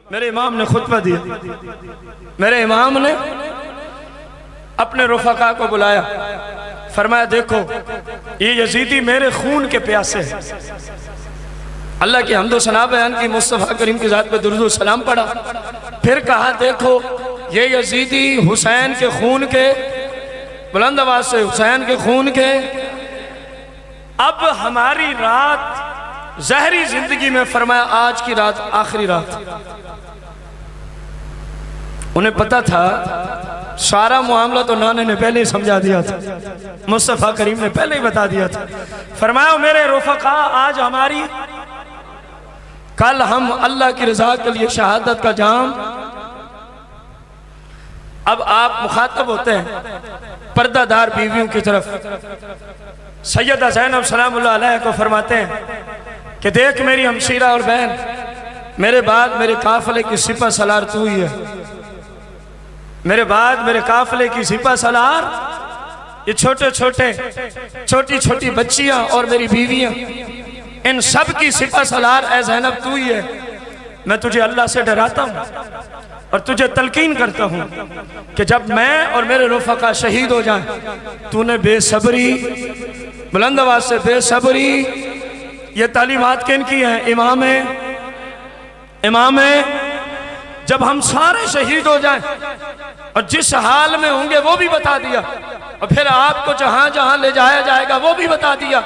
میرے امام نے خطبہ دیا، میرے امام نے اپنے رفقا کو بلایا، فرمایا دیکھو یہ یزیدی میرے خون کے پیاسے ہیں۔ اللہ کی حمد و ثنا بیان کی، مصطفیٰ کریم کی ذات پہ درود و سلام پڑھا، پھر کہا دیکھو یہ یزیدی حسین کے خون کے، بلند آواز سے حسین کے خون کے، اب ہماری رات ظاہری زندگی میں، فرمایا آج کی رات آخری رات۔ انہیں پتا تھا سارا معاملہ تو نانے نے پہلے ہی سمجھا دیا تھا، مصطفیٰ کریم نے پہلے ہی بتا دیا تھا۔ فرمایا میرے رفقا آج ہماری، کل ہم اللہ کی رضا کے لیے شہادت کا جام۔ اب آپ مخاطب ہوتے ہیں پردہ دار بیویوں کی طرف، سیدہ زینب سلام اللہ علیہ کو فرماتے ہیں کہ دیکھ میری ہمشیرہ اور بہن، میرے بعد میرے قافلے کی سپہ سالار تو ہی ہے، میرے بعد میرے قافلے کی سپہ سالار، یہ چھوٹی چھوٹی بچیاں اور میری بیویاں، ان سب کی سپہ سالار اے زینب تو ہی ہے۔ میں تجھے اللہ سے ڈراتا ہوں اور تجھے تلقین کرتا ہوں کہ جب میں اور میرے رفقا شہید ہو جائیں، تو نے بے صبری، بلند آواز سے بے صبری، یہ تعلیمات کن کی ہیں؟ امام جب ہم سارے شہید ہو جائیں اور جس حال میں ہوں گے وہ بھی بتا دیا، اور پھر آپ کو جہاں جہاں لے جایا جائے گا وہ بھی بتا دیا۔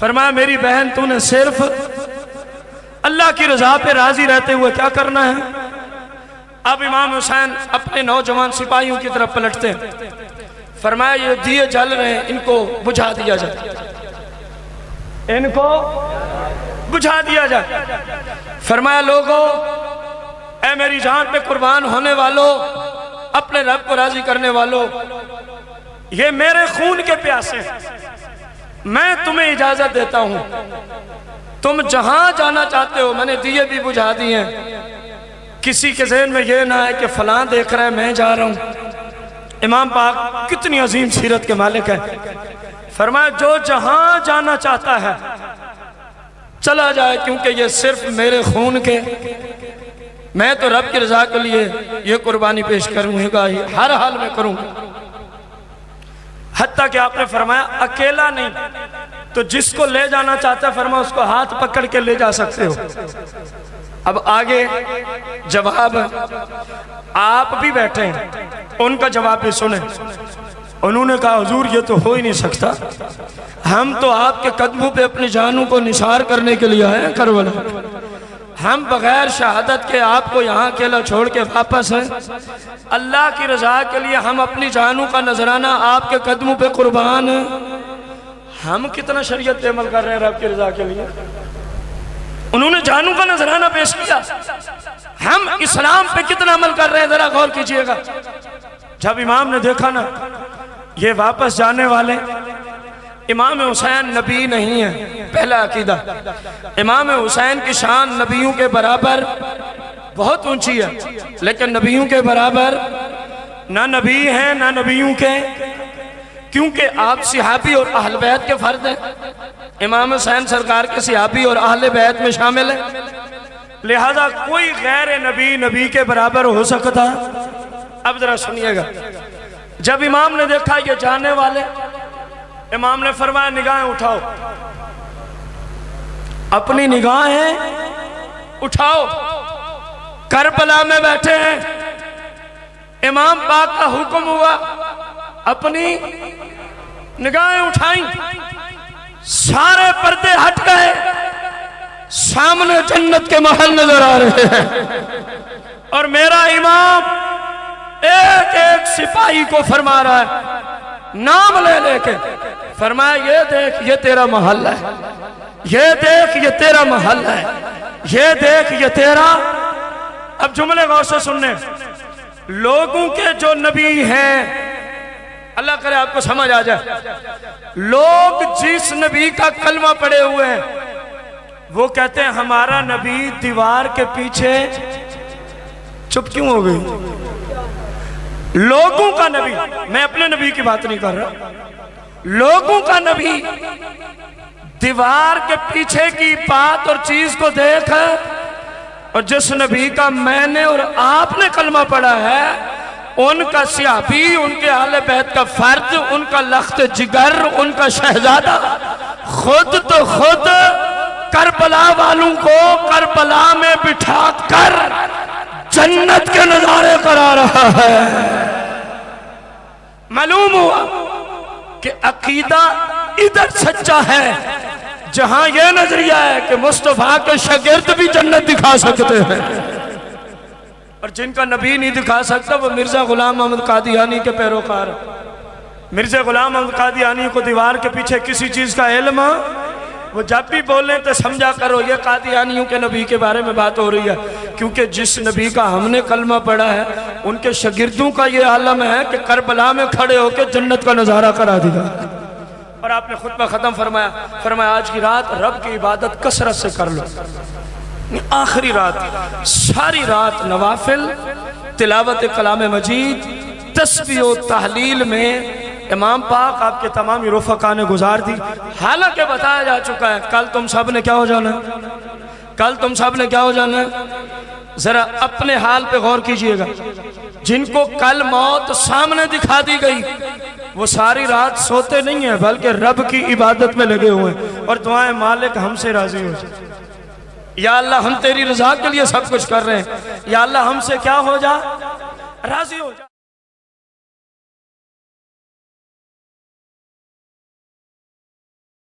فرمایا میری بہن تو نے صرف اللہ کی رضا پہ راضی رہتے ہوئے کیا کرنا ہے؟ اب امام حسین اپنے نوجوان سپاہیوں کی طرف پلٹتے ہیں، فرمایا یہ دیے جل رہے ہیں، ان کو بجھا دیا جائے، ان کو بجھا دیا جائے۔ فرمایا لوگوں، اے میری جان پہ قربان ہونے والوں، اپنے رب کو راضی کرنے والوں، یہ میرے خون کے پیاسے ہیں، میں تمہیں اجازت دیتا ہوں، تم جہاں جانا چاہتے ہو، میں نے دیے بھی بجھا دیے ہیں، کسی کے ذہن میں یہ نہ ہے کہ فلاں دیکھ رہا ہے میں جا رہا ہوں۔ امام پاک کتنی عظیم سیرت کے مالک ہے، فرمایا جو جہاں جانا چاہتا ہے چلا جائے، کیونکہ یہ صرف میرے خون کے، میں تو رب کی رضا کے لیے یہ قربانی پیش کروں گا، ہر حال میں کروں گا۔ حتیٰ کہ آپ نے فرمایا اکیلا نہیں، تو جس کو لے جانا چاہتا ہے فرمایا اس کو ہاتھ پکڑ کے لے جا سکتے ہو۔ اب آگے جواب، آپ بھی بیٹھے ہیں، ان کا جواب بھی سنیں۔ انہوں نے کہا حضور یہ تو ہو ہی نہیں سکتا، ہم تو آپ کے قدموں پہ اپنی جانوں کو نثار کرنے کے لیے آئے ہیں کربلا، ہم بغیر شہادت کے آپ کو یہاں اکیلا چھوڑ کے واپس ہیں، اللہ کی رضا کے لیے ہم اپنی جانوں کا نذرانہ آپ کے قدموں پہ قربان ہیں۔ ہم کتنا شریعت پہ عمل کر رہے ہیں رب کی رضا کے لیے؟ انہوں نے جانوں کا نذرانہ پیش کیا، ہم اسلام پہ کتنا عمل کر رہے ہیں ذرا غور کیجئے گا۔ جب امام نے دیکھا نا یہ واپس جانے والے، امام حسین نبی نہیں ہے، پہلا عقیدہ، امام حسین کی شان نبیوں کے برابر بہت اونچی ہے، لیکن نبیوں کے برابر نہ نبی ہیں نہ نبیوں کے، کیونکہ آپ صحابی اور اہل بیت کے فرد ہیں، امام حسین سرکار کے صحابی اور اہل بیت میں شامل ہیں، لہذا کوئی غیر نبی نبی کے برابر ہو سکتا۔ اب ذرا سنیے گا، جب امام نے دیکھا یہ جانے والے، امام نے فرمایا نگاہیں اٹھاؤ، اپنی نگاہیں اٹھاؤ، کربلا میں بیٹھے ہیں، امام پاک کا حکم ہوا، اپنی نگاہیں اٹھائیں، سارے پردے ہٹ گئے، سامنے جنت کے محل نظر آ رہے ہیں، اور میرا امام ایک ایک سپاہی کو فرما رہا ہے، نام لے لے کے فرمایا یہ دیکھ یہ تیرا محل ہے، یہ دیکھ یہ تیرا محل ہے، یہ دیکھ یہ تیرا۔ اب جملے غور سے سننے، لوگوں کے جو نبی ہیں، اللہ کرے آپ کو سمجھ آ جائے، لوگ جس نبی کا کلمہ پڑے ہوئے ہیں وہ کہتے ہیں ہمارا نبی دیوار کے پیچھے چپ کیوں ہو گئی؟ لوگوں کا نبی، میں اپنے نبی کی بات نہیں کر رہا، لوگوں کا نبی دیوار کے پیچھے کی بات اور چیز کو دیکھ اور جس نبی کا میں نے اور آپ نے کلمہ پڑھا ہے، ان کا صحابی، ان کے اہل بیت کا فرد، ان کا لخت جگر، ان کا شہزادہ خود تو خود کربلا والوں کو کربلا میں بٹھا کر جنت کے نظارے کرا رہا ہے۔ معلوم ہوا کہ عقیدہ ادھر سچا ہے جہاں یہ نظریہ ہے کہ مصطفیٰ کے شاگرد بھی جنت دکھا سکتے ہیں، اور جن کا نبی نہیں دکھا سکتا وہ مرزا غلام محمد قادیانی کے پیروکار۔ مرزا غلام محمد قادیانی کو دیوار کے پیچھے کسی چیز کا علم، وہ جب بھی بولیں تو سمجھا کرو یہ قادیانیوں کے نبی کے بارے میں بات ہو رہی ہے، کیونکہ جس نبی کا ہم نے کلمہ پڑھا ہے ان کے شاگردوں کا یہ عالم ہے کہ کربلا میں کھڑے ہو کے جنت کا نظارہ کرا دیا۔ اور آپ نے خطبہ ختم فرمایا آج کی رات رب کی عبادت کثرت سے کر لو۔ آخری رات ساری رات نوافل، تلاوت کلام مجید، تسبیح و تحلیل میں امام پاک آپ کے تمام رفقا نے گزار دی۔ حالانکہ بتایا جا چکا ہے کل تم سب نے کیا ہو جانا ہے، کل تم سب نے کیا ہو جانا ہے۔ ذرا اپنے حال پہ غور کیجئے گا، جن کو کل موت سامنے دکھا دی گئی وہ ساری رات سوتے نہیں ہیں بلکہ رب کی عبادت میں لگے ہوئے ہیں اور دعائیں مالک ہم سے راضی ہو جائے، یا اللہ ہم تیری رضا کے لیے سب کچھ کر رہے ہیں، یا اللہ ہم سے کیا ہو جا، راضی ہو جا۔